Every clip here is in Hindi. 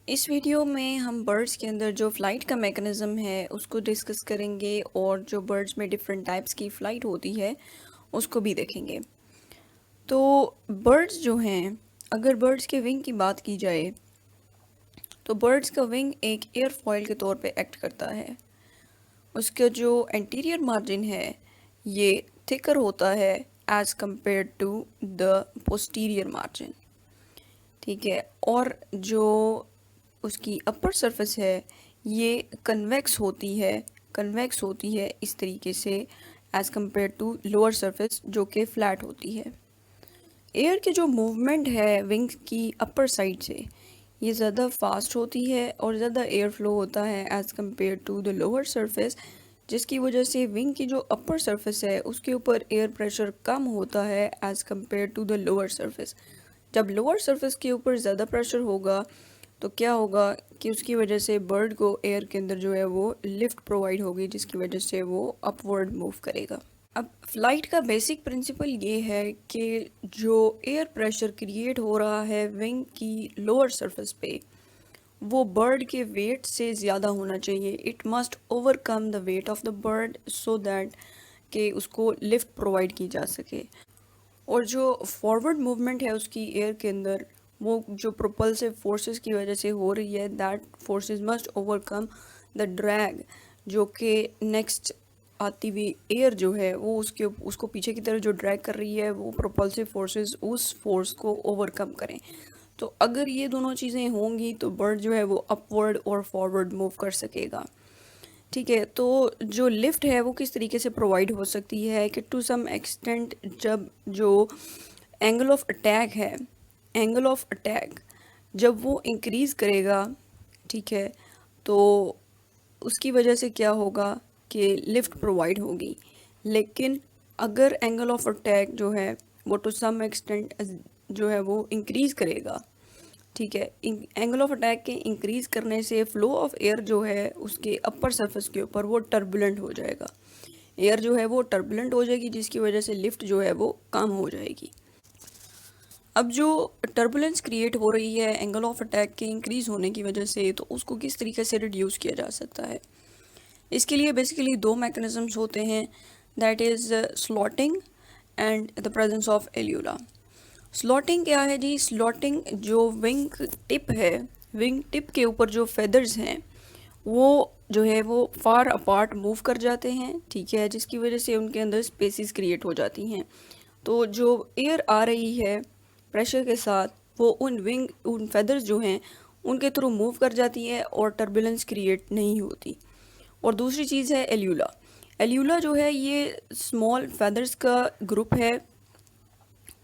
इस वीडियो में हम बर्ड्स के अंदर जो फ़्लाइट का मैकेनिज़्म है उसको डिस्कस करेंगे और जो बर्ड्स में डिफरेंट टाइप्स की फ़्लाइट होती है उसको भी देखेंगे। तो बर्ड्स जो हैं, अगर बर्ड्स के विंग की बात की जाए तो बर्ड्स का विंग एक एयरफॉयल के तौर पे एक्ट करता है। उसका जो एंटीरियर मार्जिन है ये थिकर होता है as compare to the posterior margin. ठीक है, और जो उसकी अपर सरफेस है ये कन्वेक्स होती है इस तरीके से as compare to lower surface जो कि फ्लैट होती है। एयर की जो मूवमेंट है विंग की अपर साइड से ये ज़्यादा फास्ट होती है और ज़्यादा एयर फ्लो होता है as compare to the lower surface, जिसकी वजह से विंग की जो अपर सरफेस है उसके ऊपर एयर प्रेशर कम होता है as compare to the lower surface. जब लोअर सरफेस के ऊपर ज़्यादा प्रेशर होगा तो क्या होगा कि उसकी वजह से बर्ड को एयर के अंदर जो है वो लिफ्ट प्रोवाइड होगी, जिसकी वजह से वो अपवर्ड मूव करेगा। अब फ्लाइट का बेसिक प्रिंसिपल ये है कि जो एयर प्रेशर क्रिएट हो रहा है विंग की लोअर सरफेस पे वो बर्ड के वेट से ज़्यादा होना चाहिए। It must overcome the weight of the bird so that कि उसको लिफ्ट प्रोवाइड की जा सके। और जो फॉरवर्ड मूवमेंट है उसकी एयर के अंदर वो जो प्रोपल्सिव फोर्सेस की वजह से हो रही है, that forces must overcome the drag, जो कि नेक्स्ट आती हुई एयर जो है वो उसको पीछे की तरफ जो ड्रैग कर रही है वो प्रोपल्सिव फोर्सेस उस फोर्स को ओवरकम करें। तो अगर ये दोनों चीज़ें होंगी तो बर्ड जो है वो अपवर्ड और फॉरवर्ड मूव कर सकेगा। ठीक है, तो जो लिफ्ट है वो किस तरीके से प्रोवाइड हो सकती है कि टू सम एक्सटेंट जब जो एंगल ऑफ अटैक जब वो इंक्रीज़ करेगा, ठीक है, तो उसकी वजह से क्या होगा कि लिफ्ट प्रोवाइड होगी। लेकिन अगर एंगल ऑफ अटैक जो है वो टू सम एक्सटेंट जो है वो इंक्रीज़ करेगा, ठीक है, एंगल ऑफ अटैक के इंक्रीज़ करने से फ्लो ऑफ एयर जो है उसके अपर सरफेस के ऊपर वो टर्बुलेंट हो जाएगा। एयर जो है वो टर्बुलेंट हो जाएगी, जिसकी वजह से लिफ्ट जो है वो कम हो जाएगी। अब जो टर्बुलेंस क्रिएट हो रही है एंगल ऑफ अटैक के इंक्रीज़ होने की वजह से, तो उसको किस तरीके से रिड्यूस किया जा सकता है। इसके लिए बेसिकली दो मैकेनिज़म्स होते हैं, that is slotting and the presence of alula. Slotting क्या है जी? स्लॉटिंग जो विंग टिप के ऊपर जो फेदर्स हैं वो जो है वो फार अपार्ट मूव कर जाते हैं, ठीक है, जिसकी वजह से उनके अंदर स्पेसिस क्रिएट हो जाती हैं। तो जो एयर आ रही है प्रेशर के साथ वो उन फेदर्स जो हैं उनके थ्रू मूव कर जाती है और टर्बुलेंस क्रिएट नहीं होती। और दूसरी चीज़ है एल्यूला। एल्यूला जो है ये स्मॉल फेदर्स का ग्रुप है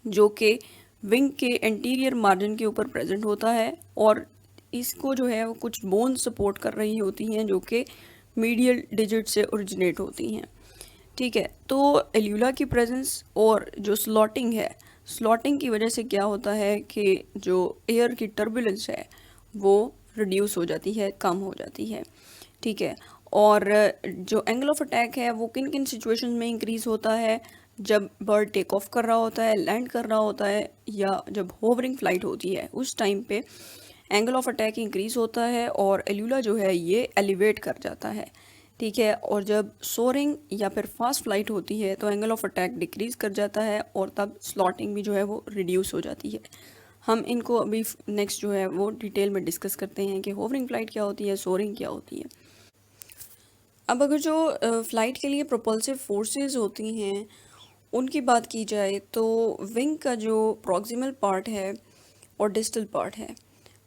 जो कि विंग के एंटीरियर मार्जिन के ऊपर प्रेजेंट होता है और इसको जो है वो कुछ बोन सपोर्ट कर रही होती हैं जो कि मीडियल डिजिट से ओरिजिनेट होती हैं। ठीक है, तो एल्यूला की प्रेजेंस और जो स्लॉटिंग है, स्लॉटिंग की वजह से क्या होता है कि जो एयर की टर्बुलेंस है वो रिड्यूस हो जाती है, कम हो जाती है। ठीक है, और जो एंगल ऑफ अटैक है वो किन किन सिचुएशंस में इंक्रीज होता है? जब बर्ड टेक ऑफ कर रहा होता है, लैंड कर रहा होता है, या जब होवरिंग फ्लाइट होती है उस टाइम पे एंगल ऑफ अटैक इंक्रीज होता है और एल्यूला जो है ये एलिवेट कर जाता है। ठीक है, और जब सोरिंग या फिर फास्ट फ्लाइट होती है तो एंगल ऑफ अटैक डिक्रीज कर जाता है और तब स्लॉटिंग भी जो है वो रिड्यूस हो जाती है। हम इनको अभी नेक्स्ट जो है वो डिटेल में डिस्कस करते हैं कि होवरिंग फ्लाइट क्या होती है, सोरिंग क्या होती है। अब अगर जो फ़्लाइट के लिए प्रोपल्सिव फोर्सेस होती हैं उनकी बात की जाए तो विंग का जो प्रॉक्सिमल पार्ट है और डिस्टल पार्ट है,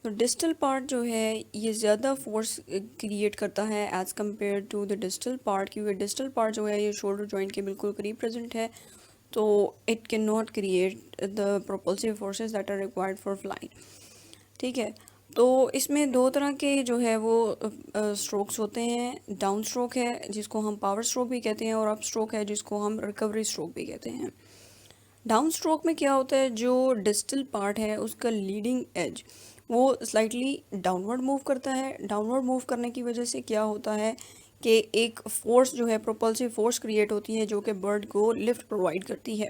तो डिस्टल पार्ट जो है ये ज़्यादा फोर्स क्रिएट करता है as compare to the distal part, क्योंकि डिस्टल पार्ट जो है ये शोल्डर जॉइंट के बिल्कुल करीब प्रेजेंट है, तो it can not create the propulsive forces that are required for flight. ठीक है, तो इसमें दो तरह के जो है वो स्ट्रोक्स होते हैं। डाउन स्ट्रोक है जिसको हम पावर स्ट्रोक भी कहते हैं और अप स्ट्रोक है जिसको हम रिकवरी स्ट्रोक भी कहते हैं। डाउन स्ट्रोक में क्या होता है, जो डिस्टल पार्ट है उसका लीडिंग एज वो स्लाइटली डाउनवर्ड मूव करता है। डाउनवर्ड मूव करने की वजह से क्या होता है कि एक फोर्स जो है प्रोपल्सिव फोर्स क्रिएट होती है जो कि बर्ड को लिफ्ट प्रोवाइड करती है।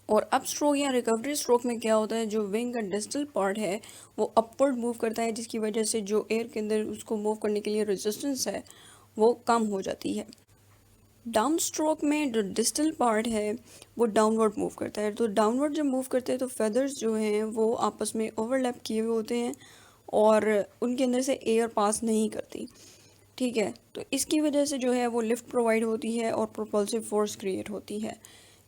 और अप स्ट्रोक या रिकवरी स्ट्रोक में क्या होता है, जो विंग का डिस्टल पार्ट है वो अपवर्ड मूव करता है, जिसकी वजह से जो एयर के अंदर उसको मूव करने के लिए रेजिस्टेंस है वो कम हो जाती है। डाउन स्ट्रोक में जो डिस्टल पार्ट है वो डाउनवर्ड मूव करता है। तो डाउनवर्ड जब मूव करते हैं तो फेदर्स जो हैं वो आपस में ओवरलैप किए हुए होते हैं और उनके अंदर से एयर पास नहीं करती। ठीक है, तो इसकी वजह से जो है वो लिफ्ट प्रोवाइड होती है और प्रोपल्सिव फोर्स क्रिएट होती है।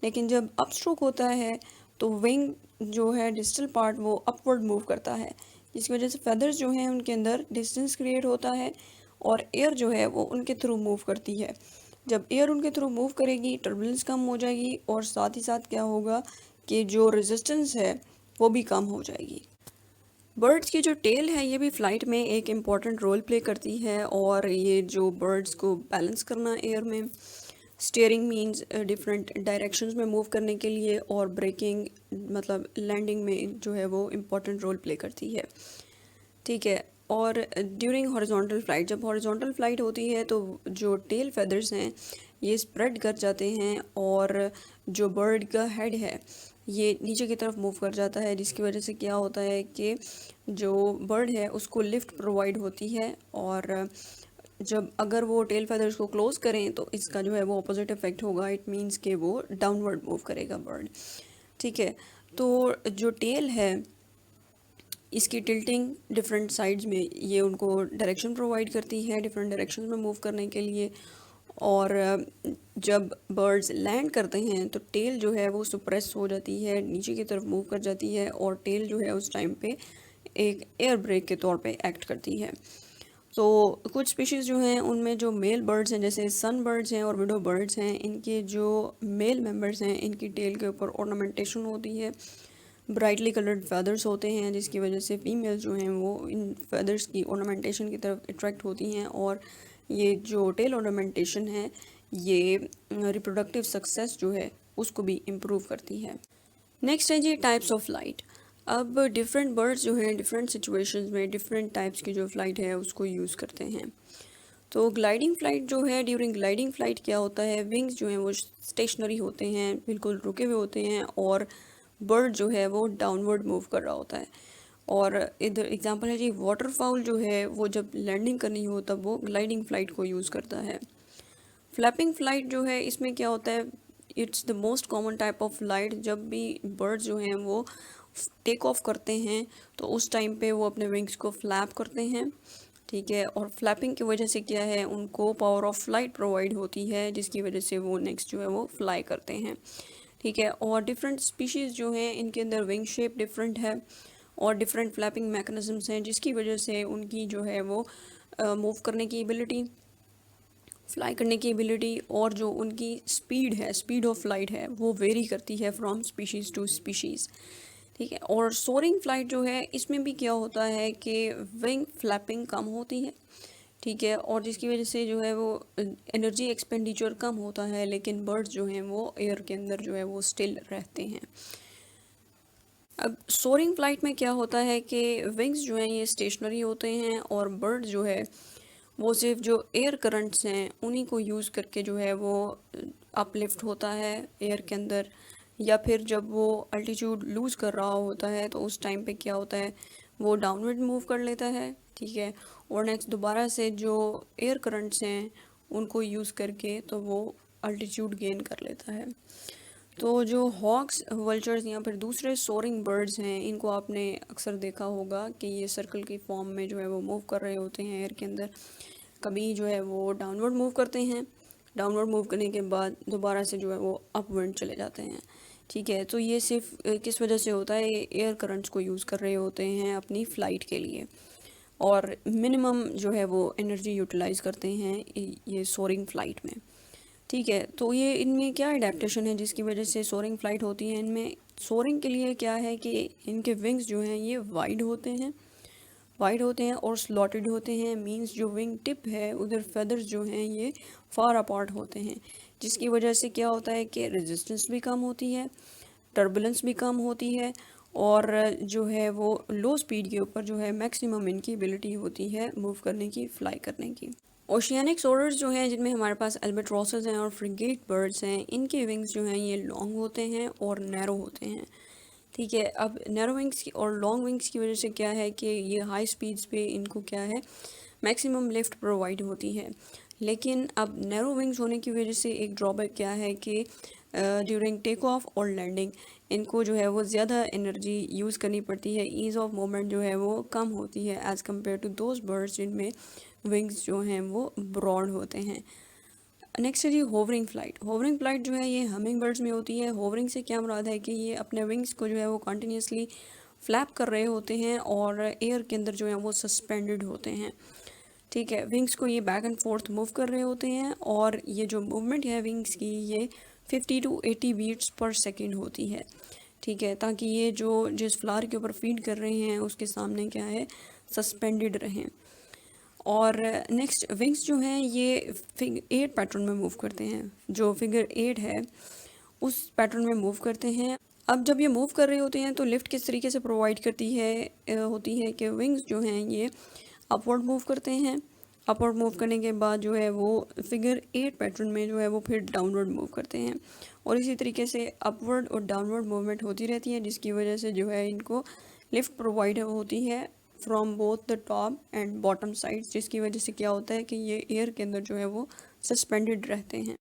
लेकिन जब अप स्ट्रोक होता है तो विंग जो है डिस्टल पार्ट वो अपवर्ड मूव करता है, जिसकी वजह से फेदर्स जो हैं उनके अंदर डिस्टेंस क्रिएट होता है और एयर जो है वो उनके थ्रू मूव करती है। जब एयर उनके थ्रू मूव करेगी टर्बुलेंस कम हो जाएगी और साथ ही साथ क्या होगा कि जो रेजिस्टेंस है वो भी कम हो जाएगी। बर्ड्स की जो टेल है ये भी फ़्लाइट में एक इम्पॉर्टेंट रोल प्ले करती है और ये जो बर्ड्स को बैलेंस करना एयर में, स्टीयरिंग मींस डिफरेंट डायरेक्शंस में मूव करने के लिए, और ब्रेकिंग मतलब लैंडिंग में जो है वो इम्पॉर्टेंट रोल प्ले करती है। ठीक है, और ड्यूरिंग हॉरिजॉन्टल फ्लाइट, जब हॉरिजॉन्टल फ्लाइट होती है तो जो टेल फेदर्स हैं ये स्प्रेड कर जाते हैं और जो बर्ड का हेड है ये नीचे की तरफ मूव कर जाता है, जिसकी वजह से क्या होता है कि जो बर्ड है उसको लिफ्ट प्रोवाइड होती है। और जब अगर वो टेल फेदर्स को क्लोज करें तो इसका जो है वो अपोजिट इफेक्ट होगा, इट मीन्स कि वो डाउनवर्ड मूव करेगा बर्ड। ठीक है, तो जो टेल है इसकी टिल्टिंग डिफरेंट साइड्स में ये उनको डायरेक्शन प्रोवाइड करती है डिफरेंट डायरेक्शंस में मूव करने के लिए। और जब बर्ड्स लैंड करते हैं तो टेल जो है वो सुप्रेस हो जाती है, नीचे की तरफ मूव कर जाती है और टेल जो है उस टाइम पे एक एयर ब्रेक के तौर पे एक्ट करती है। तो कुछ स्पीशीज़ जो हैं उनमें जो मेल बर्ड्स हैं जैसे सन बर्ड्स हैं और विडो बर्ड्स हैं, इनके जो मेल मेंबर्स हैं इनकी टेल के ऊपर ऑर्नामेंटेशन होती है, ब्राइटली कलर्ड फेदर्स होते हैं, जिसकी वजह से फीमेल जो हैं वो इन फेदर्स की ऑर्नामेंटेशन की तरफ अट्रैक्ट होती हैं और ये जो टेल ऑर्नामेंटेशन है ये रिप्रोडक्टिव सक्सेस जो है उसको भी इम्प्रूव करती है। नेक्स्ट है जी टाइप्स ऑफ फ्लाइट। अब डिफरेंट बर्ड्स जो हैं डिफरेंट सिचुएशंस में डिफरेंट टाइप्स की जो फ़्लाइट है उसको यूज़ करते हैं। तो ग्लाइडिंग फ़्लाइट जो है, ड्यूरिंग ग्लाइडिंग फ़्लाइट क्या होता है, विंग्स जो हैं वो स्टेशनरी होते हैं, बिल्कुल रुके हुए होते हैं और बर्ड जो है वो डाउनवर्ड मूव कर रहा होता है। और इधर एग्जांपल है जी वाटरफाउल जो है वो जब लैंडिंग करनी हो तब वो ग्लाइडिंग फ़्लाइट को यूज़ करता है। फ्लैपिंग फ़्लाइट जो है इसमें क्या होता है, it's the most common type of flight. जब भी बर्ड जो हैं वो टेक ऑफ करते हैं तो उस टाइम पे वो अपने विंग्स को फ्लैप करते हैं। ठीक है, और फ्लैपिंग की वजह से क्या है उनको पावर ऑफ फ्लाइट प्रोवाइड होती है, जिसकी वजह से वो नेक्स्ट जो है वो फ्लाई करते हैं। ठीक है, और डिफरेंट स्पीशीज़ जो हैं इनके अंदर विंग शेप डिफरेंट है और डिफरेंट फ्लैपिंग मैकेनिज्म्स हैं, जिसकी वजह से उनकी जो है वो मूव करने की एबिलिटी, फ्लाई करने की एबिलिटी और जो उनकी स्पीड है, स्पीड ऑफ फ्लाइट है, वो वेरी करती है फ्रॉम स्पीशीज़ टू स्पीशीज़। ठीक है, और सोरिंग फ्लाइट जो है इसमें भी क्या होता है कि विंग फ्लैपिंग कम होती है। ठीक है, और जिसकी वजह से जो है वो एनर्जी एक्सपेंडिचर कम होता है, लेकिन बर्ड्स जो हैं वो एयर के अंदर जो है वो स्टिल रहते हैं। अब सोरिंग फ्लाइट में क्या होता है कि विंग्स जो हैं ये स्टेशनरी होते हैं और बर्ड जो है वो सिर्फ जो एयर करंट्स हैं उन्हीं को यूज़ करके जो है वो अपलिफ्ट होता है एयर के अंदर, या फिर जब वो अल्टीट्यूड लूज़ कर रहा होता है तो उस टाइम पे क्या होता है वो डाउनवर्ड मूव कर लेता है। ठीक है, और नेक्स्ट दोबारा से जो एयर करंट्स हैं उनको यूज़ करके तो वो अल्टीट्यूड गेन कर लेता है। तो जो हॉक्स, वल्चर्स या फिर दूसरे सोरिंग बर्ड्स हैं इनको आपने अक्सर देखा होगा कि ये सर्कल की फॉर्म में जो है वो मूव कर रहे होते हैं एयर के अंदर। कभी जो है वो डाउनवर्ड मूव करते हैं, डाउनवर्ड मूव करने के बाद दोबारा से जो है वो अपवर्ड चले जाते हैं। ठीक है, तो ये सिर्फ किस वजह से होता है, ये एयर करंट्स को यूज़ कर रहे होते हैं अपनी फ़्लाइट के लिए और मिनिमम जो है वो एनर्जी यूटिलाइज़ करते हैं ये सोरिंग फ़्लाइट में। ठीक है, तो ये इनमें क्या अडेप्टेशन है जिसकी वजह से सोरिंग फ्लाइट होती है। इनमें सोरिंग के लिए क्या है कि इनके विंग्स जो हैं ये वाइड होते हैं और स्लॉटेड होते हैं, मींस जो विंग टिप है उधर फेदर्स जो हैं ये फार अपार्ट होते हैं, जिसकी वजह से क्या होता है कि रेजिस्टेंस भी कम होती है, टर्बुलेंस भी कम होती है और जो है वो लो स्पीड के ऊपर जो है मैक्सिमम इनकी एबिलिटी होती है मूव करने की, फ्लाई करने की। ओशियानिक सोरर्स जो हैं जिनमें हमारे पास अल्बाट्रोसेस हैं और फ्रिगेट बर्ड्स हैं, इनके विंग्स जो हैं ये लॉन्ग होते हैं और नैरो होते हैं। ठीक है, अब नैरो विंग्स की और लॉन्ग विंग्स की वजह से क्या है कि ये हाई स्पीड्स पे इनको क्या है मैक्सिमम लिफ्ट प्रोवाइड होती है। लेकिन अब नैरो विंग्स होने की वजह से एक ड्रॉबैक क्या है कि ड्यूरिंग टेक ऑफ और लैंडिंग इनको जो है वो ज़्यादा एनर्जी यूज़ करनी पड़ती है, ईज़ ऑफ मूवमेंट जो है वो कम होती है as compare to those birds जिनमें विंग्स जो हैं वो ब्रॉड होते हैं। नेक्स्ट है जी होवरिंग फ्लाइट। होवरिंग फ्लाइट जो है ये हमिंग बर्ड्स में होती है। होवरिंग से क्या मुराद है कि ये अपने विंग्स को जो है वो कंटिन्यूसली फ्लैप कर रहे होते हैं और एयर के अंदर जो है वो सस्पेंडेड होते हैं। ठीक है, विंग्स को ये बैक एंड फोर्थ मूव कर रहे होते हैं और ये जो मूवमेंट है विंग्स की ये 50 to 80 बीट्स पर सेकेंड होती है। ठीक है, ताकि ये जो जिस फ्लावर के ऊपर फीड कर रहे हैं उसके सामने क्या है सस्पेंडेड रहें। और नेक्स्ट विंग्स जो हैं ये फिगर 8 पैटर्न में मूव करते हैं। जो फिगर 8 है उस पैटर्न में मूव करते हैं। अब जब ये मूव कर रहे होते हैं तो लिफ्ट किस तरीके से प्रोवाइड करती है होती है कि विंग्स जो हैं ये अपवर्ड मूव करते हैं। अपवर्ड मूव करने के बाद जो है वो फिगर 8 पैटर्न में जो है वो फिर डाउनवर्ड मूव करते हैं और इसी तरीके से अपवर्ड और डाउनवर्ड मूवमेंट होती रहती है, जिसकी वजह से जो है इनको लिफ्ट प्रोवाइड होती है from both the top and bottom sides, जिसकी वजह से क्या होता है कि ये एयर के अंदर जो है वो सस्पेंडेड रहते हैं।